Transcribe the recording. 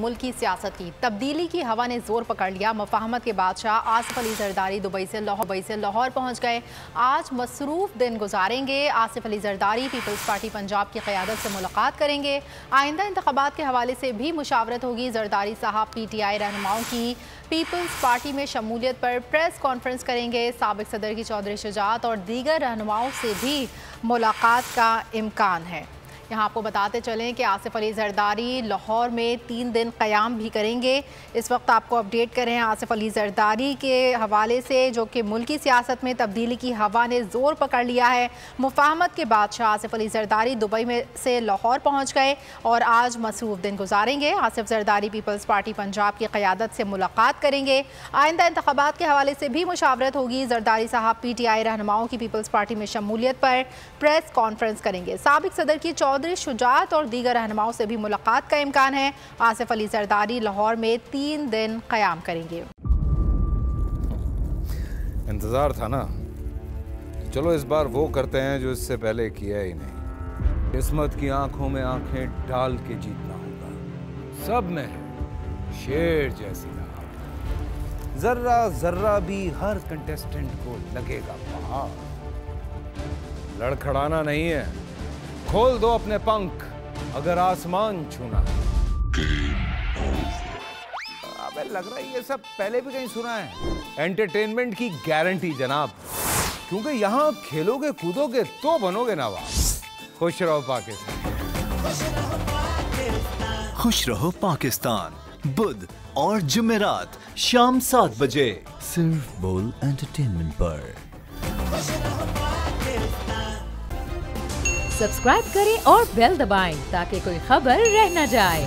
मुल्की सियासत की तब्दीली की हवा ने जोर पकड़ लिया। मुफाहमत के बादशाह आसिफ अली जरदारी दुबई से लाहौर पहुंच गए। आज मसरूफ दिन गुजारेंगे। आसिफ अली जरदारी पीपल्स पार्टी पंजाब की क़यादत से मुलाकात करेंगे। आइंदा इंतखाबात के हवाले से भी मुशावरत होगी। जरदारी साहब PTI रहनुमाओं की पीपल्स पार्टी में शमूलियत पर प्रेस कॉन्फ्रेंस करेंगे। साबिक सदर की चौधरी शुजात और दीगर रहनुमाओं से भी मुलाकात का इम्कान है। यहाँ आपको बताते चलें कि आसिफ अली जरदारी लाहौर में 3 दिन क़याम भी करेंगे। इस वक्त आपको अपडेट करें आसिफ अली जरदारी के हवाले से, जो कि मुल्की सियासत में तब्दीली की हवा ने ज़ोर पकड़ लिया है। मुफाहमत के बादशाह आसिफ अली जरदारी दुबई में से लाहौर पहुँच गए और आज मसरूफ दिन गुजारेंगे। आसिफ जरदारी पीपल्स पार्टी पंजाब की क़यादत से मुलाकात करेंगे। आइंदा इंतखाबात के हवाले से भी मुशावरत होगी। जरदारी साहब PTI रहनुमाओं की पीपल्स पार्टी में शमूलियत पर प्रेस कॉन्फ्रेंस करेंगे। साबिक सदर की चौधरी शुजात और दीगर रहनुमाओं से भी मुलाकात का इम्कान है। आसिफ अली जरदारी लाहौर में 3 दिन क़याम करेंगे। इंतजार था ना, चलो इस बार वो करते हैं जो इससे पहले किया ही नहीं। किस्मत की आंखों में आंखें डाल के जीतना होगा। सब में है शेर जैसी राह, जर्रा जर्रा भी हर कंटेस्टेंट को लगेगा पहाड़। लड़खड़ाना नहीं है, खोल दो अपने पंख अगर आसमान छूना है। अबे लग रहा है ये सब पहले भी कहीं सुना है। एंटरटेनमेंट की गारंटी जनाब, क्योंकि यहाँ खेलोगे कूदोगे तो बनोगे नवाब। खुश रहो पाकिस्तान। खुश रहो पाकिस्तान बुध और जुमेरात शाम 7 बजे सिर्फ बोल एंटरटेनमेंट पर। सब्सक्राइब करें और बेल दबाएं ताकि कोई खबर रह न जाए।